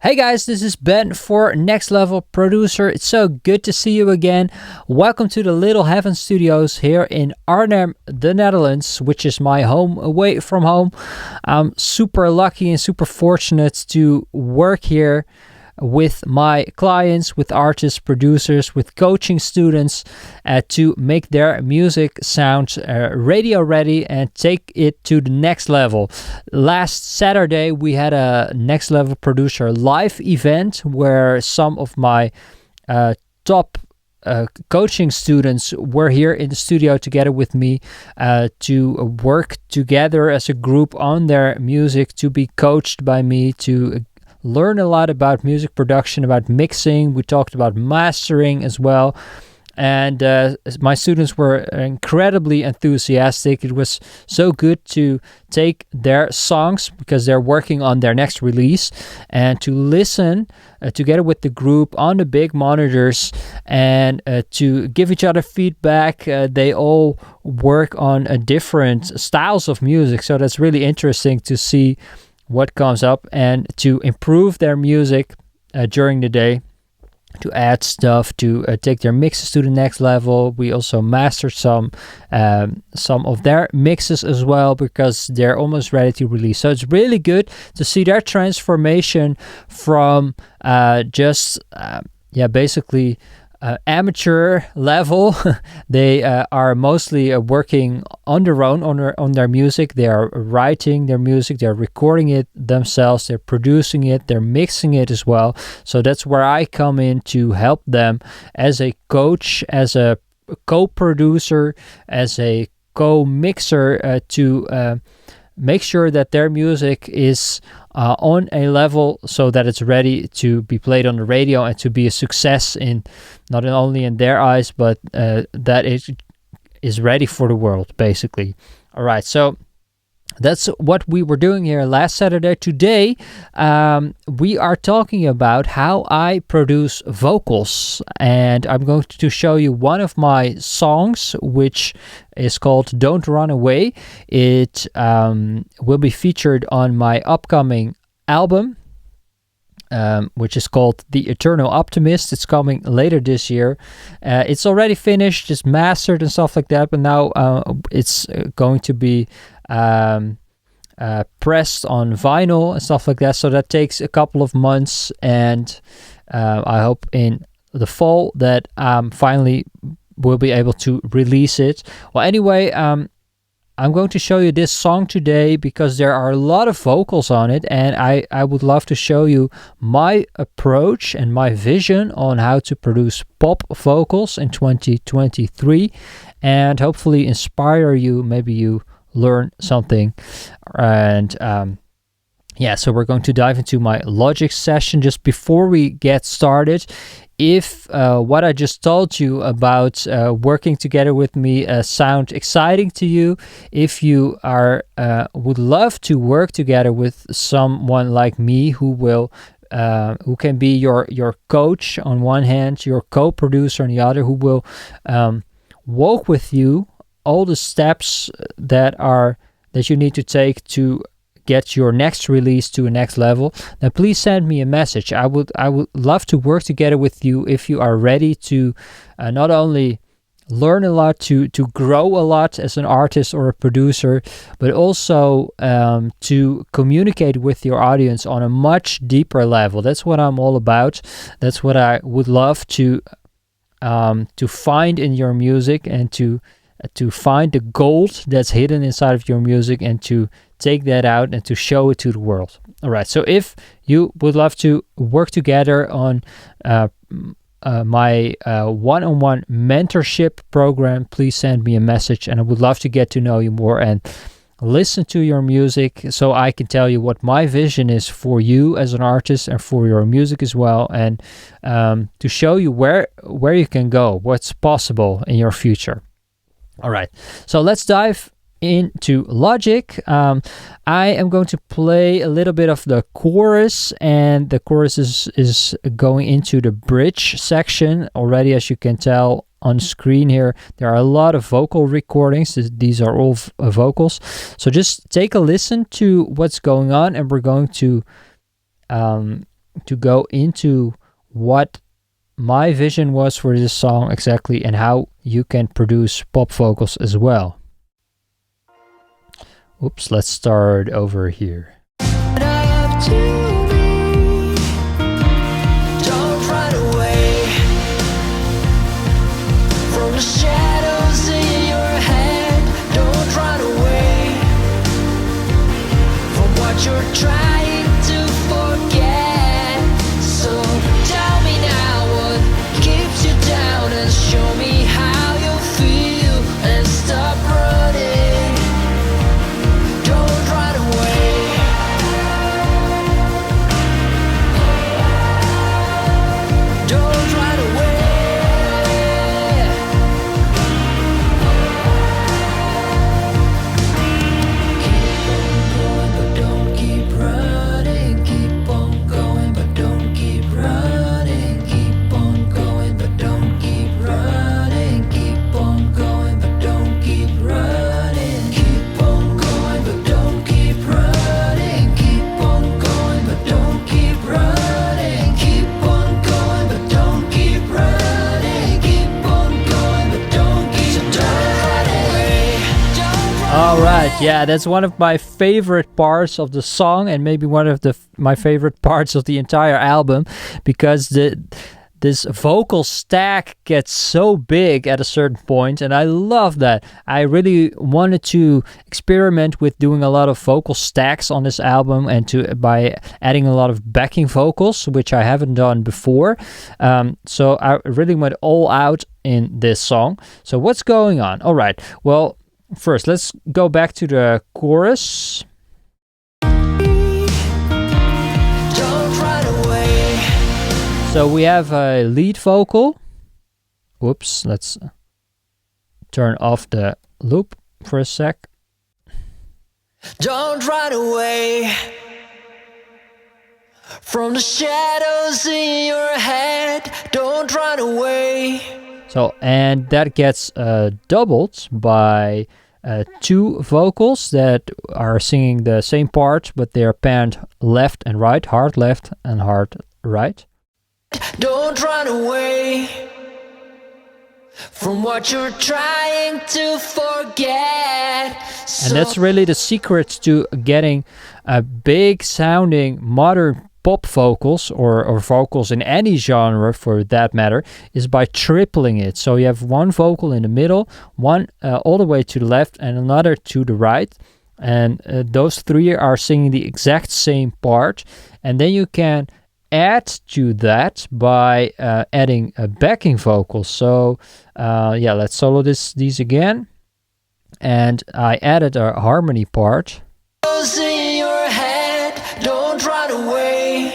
Hey guys, this is Ben for Next Level Producer. It's so good to see you again. Welcome to the Little Heaven Studios here in Arnhem, the Netherlands, which is my home away from home. I'm super lucky and super fortunate to work here with my clients, with artists, producers, with coaching students to make their music sound radio ready and take it to the next level. Last Saturday, we had a Next Level Producer live event where some of my top coaching students were here in the studio together with me to work together as a group on their music, to be coached by me, to learn a lot about music production, about mixing. We talked about mastering as well. And my students were incredibly enthusiastic. It was so good to take their songs, because they're working on their next release, and to listen together with the group on the big monitors and to give each other feedback. They all work on different styles of music, so that's really interesting to see what comes up, and to improve their music during the day, to add stuff, to take their mixes to the next level. We also mastered some of their mixes as well, because they're almost ready to release. So it's really good to see their transformation from basically amateur level. They are mostly working on their own on their music. They are writing their music, they're recording it themselves, they're producing it, they're mixing it as well. So that's where I come in to help them as a coach, as a co-producer, as a co-mixer, to make sure that their music is on a level so that it's ready to be played on the radio and to be a success, in not only in their eyes, but that it is ready for the world, basically. All right, so that's what we were doing here last Saturday. Today, we are talking about how I produce vocals, and I'm going to show you one of my songs, which is called Don't Run Away. It will be featured on my upcoming album, which is called The Eternal Optimist. It's coming later this year. It's already finished, it's mastered and stuff like that, but now it's going to be pressed on vinyl and stuff like that. So that takes a couple of months, and I hope in the fall that finally we'll be able to release it. Well, anyway, I'm going to show you this song today because there are a lot of vocals on it, and I would love to show you my approach and my vision on how to produce pop vocals in 2023, and hopefully inspire you. Maybe you learn something. And so we're going to dive into my Logic session. Just before we get started, if what I just told you about working together with me sound exciting to you, if you are would love to work together with someone like me who can be your coach on one hand, your co-producer on the other, who will walk with you all the steps that you need to take to get your next release to a next level, then please send me a message. I would love to work together with you if you are ready to not only learn a lot, to grow a lot as an artist or a producer, but also to communicate with your audience on a much deeper level. That's what I'm all about. That's what I would love to find in your music, and to find the gold that's hidden inside of your music, and to take that out and to show it to the world. All right, so if you would love to work together on my one-on-one mentorship program, please send me a message, and I would love to get to know you more and listen to your music, so I can tell you what my vision is for you as an artist and for your music as well, and to show you where you can go, what's possible in your future. All right, so let's dive into Logic. I am going to play a little bit of the chorus, and the chorus is going into the bridge section already. As you can tell on screen here, there are a lot of vocal recordings. These are all vocals, so just take a listen to what's going on, and we're going to to go into what my vision was for this song exactly and how you can produce pop vocals as well. Oops, let's start over here. You're trying to forget. So tell me now what keeps you down, and show me how you feel, and stop running. Don't run away. Don't run away. Alright, yeah, that's one of my favorite parts of the song, and maybe one of my favorite parts of the entire album, because this vocal stack gets so big at a certain point, and I love that. I really wanted to experiment with doing a lot of vocal stacks on this album, and by adding a lot of backing vocals, which I haven't done before. So I really went all out in this song. So what's going on? Alright, well, first, let's go back to the chorus. So we have a lead vocal. Whoops, let's turn off the loop for a sec. Don't run away from the shadows in your head. Don't run away. So, and that gets doubled by two vocals that are singing the same part, but they're panned left and right, hard left and hard right. Don't run away from what you're trying to forget. And that's really the secret to getting a big sounding modern pop vocals, or vocals in any genre for that matter, is by tripling it. So you have one vocal in the middle, one all the way to the left, and another to the right. And those three are singing the exact same part. And then you can add to that by adding a backing vocal. So yeah, let's solo these again. And I added a harmony part. In your head, don't run away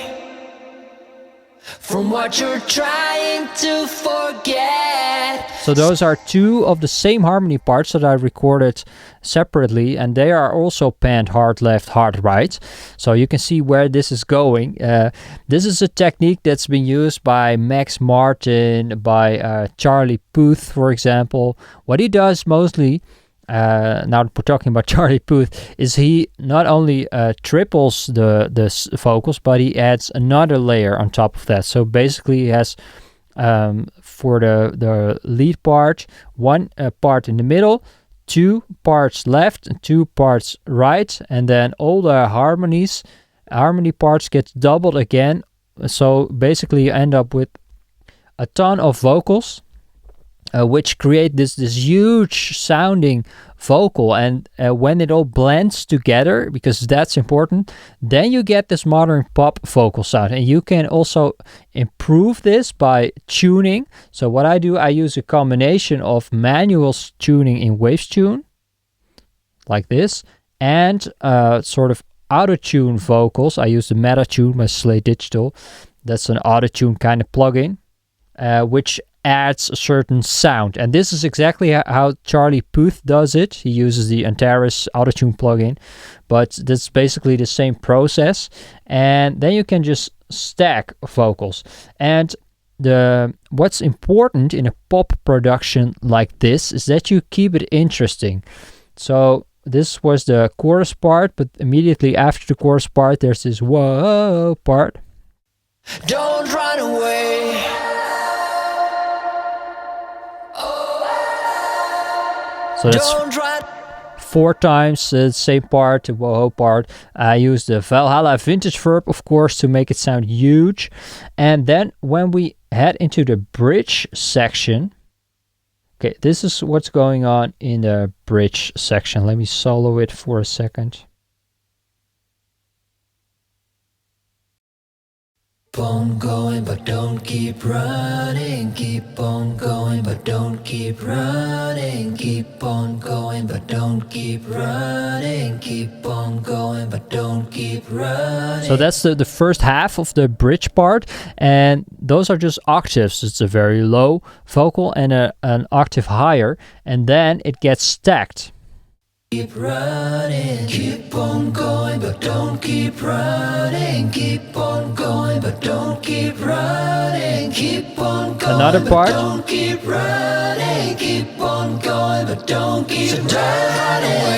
from what you're trying to forget. So those are two of the same harmony parts that I recorded separately, and they are also panned hard left, hard right. So you can see where this is going. This is a technique that's been used by Max Martin, by Charlie Puth, for example. What he does mostly, now that we're talking about Charlie Puth, is he not only triples the vocals, but he adds another layer on top of that. So basically he has for the lead part, one part in the middle, two parts left and two parts right, and then all the harmony parts get doubled again. So basically you end up with a ton of vocals, which create this huge sounding vocal, and when it all blends together, because that's important, then you get this modern pop vocal sound. And you can also improve this by tuning. So what I do, I use a combination of manual tuning in Wavetune, like this, and sort of auto-tune vocals. I use the Metatune by Slate Digital. That's an auto-tune kind of plugin, which adds a certain sound. And this is exactly how Charlie Puth does it. He uses the Antares Autotune plugin, but that's basically the same process. And then you can just stack vocals. And what's important in a pop production like this is that you keep it interesting. So this was the chorus part, but immediately after the chorus part, there's this whoa part. Don't run away. So that's Don't run. 4 times the same part, the whoa part. I use the Valhalla vintage verb, of course, to make it sound huge. And then when we head into the bridge section, okay, this is what's going on in the bridge section. Let me solo it for a second. Keep on going, but don't keep running. Keep on going, but don't keep running. Keep on going, but don't keep running. Keep on going, but don't keep running. So that's the first half of the bridge part, and those are just octaves. It's a very low vocal and an octave higher, and then it gets stacked. Keep running, keep on going, but don't keep running. Keep on going, but don't keep running. Keep on going, Another part. but don't keep running. Keep on going, but don't keep running.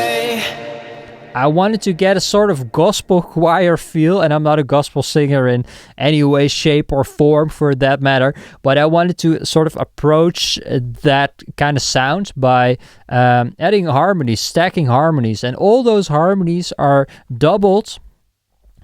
I wanted to get a sort of gospel choir feel, and I'm not a gospel singer in any way, shape, or form for that matter, but I wanted to sort of approach that kind of sound by adding harmonies, stacking harmonies, and all those harmonies are doubled,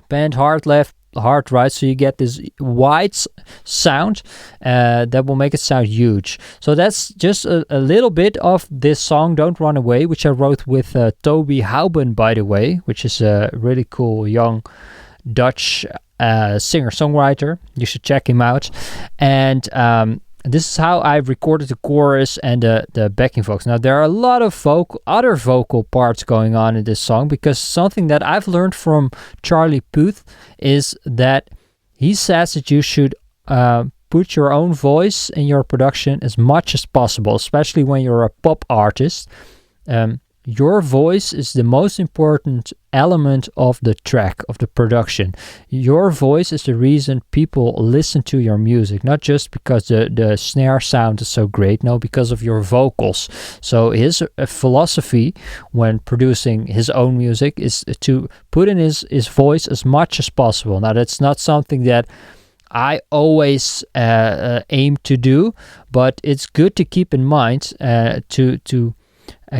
band hard left, hard right, so you get this wide sound that will make it sound huge. So that's just a little bit of this song, Don't Run Away, which I wrote with Toby Houben, by the way, which is a really cool young Dutch singer-songwriter. You should check him out. And this is how I recorded the chorus and the backing vocals. Now, there are a lot of other vocal parts going on in this song, because something that I've learned from Charlie Puth is that he says that you should put your own voice in your production as much as possible, especially when you're a pop artist. Your voice is the most important element of the track, of the production. Your voice is the reason people listen to your music, not just because the snare sound is so great, no, because of your vocals. So his philosophy when producing his own music is to put in his voice as much as possible. Now, that's not something that I always aim to do, but it's good to keep in mind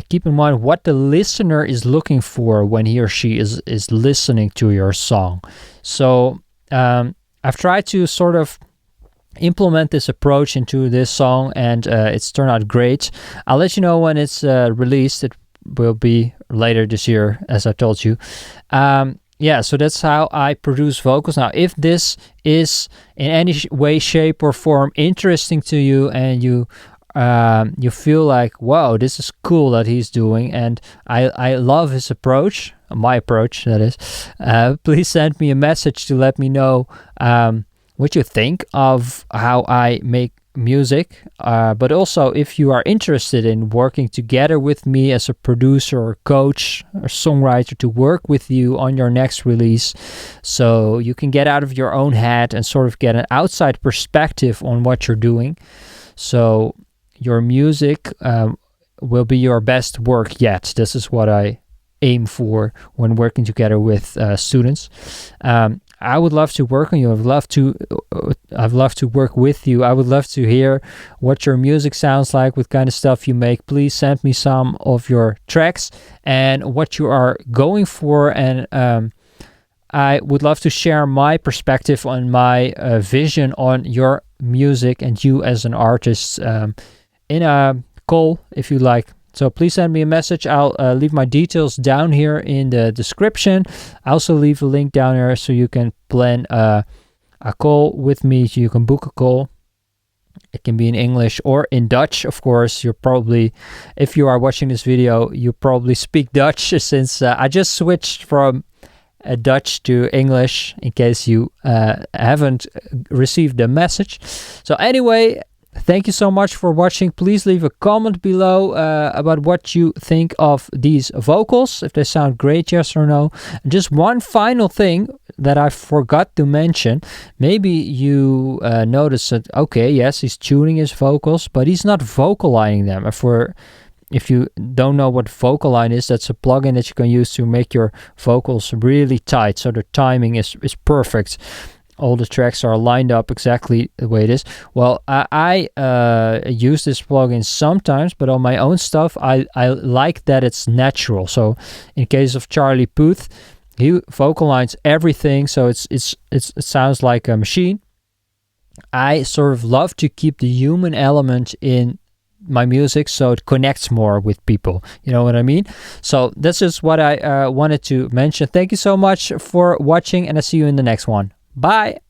keep in mind what the listener is looking for when he or she is listening to your song. So I've tried to sort of implement this approach into this song, and it's turned out great. I'll let you know when it's released. It will be later this year, as I told you. Yeah, so that's how I produce vocals. Now, if this is in any way, shape, or form interesting to you, and you feel like, wow, this is cool that he's doing, and I love his approach, my approach, that is, please send me a message to let me know what you think of how I make music, but also if you are interested in working together with me as a producer or coach or songwriter to work with you on your next release, so you can get out of your own head and sort of get an outside perspective on what you're doing. So your music will be your best work yet. This is what I aim for when working together with students. I would love to work on you. I'd love to work with you. I would love to hear what your music sounds like, what kind of stuff you make. Please send me some of your tracks and what you are going for, and I would love to share my perspective on my vision on your music and you as an artist in a call, if you like. So please send me a message. I'll leave my details down here in the description. I also leave a link down there so you can plan a call with me. So you can book a call. It can be in English or in Dutch, of course. You're probably, if you are watching this video, you probably speak Dutch, since I just switched from Dutch to English, in case you haven't received the message. So anyway, thank you so much for watching. Please leave a comment below about what you think of these vocals, if they sound great, yes or no. And just one final thing that I forgot to mention. Maybe you notice that, okay, yes, he's tuning his vocals, but he's not vocalizing them. If you don't know what Vocaline is, that's a plugin that you can use to make your vocals really tight, so the timing is perfect. all the tracks are lined up exactly the way it is. Well, I use this plugin sometimes, but on my own stuff, I like that it's natural. So in case of Charlie Puth, he vocalized everything, so it sounds like a machine. I sort of love to keep the human element in my music so it connects more with people. You know what I mean? So this is what I wanted to mention. Thank you so much for watching, and I'll see you in the next one. Bye!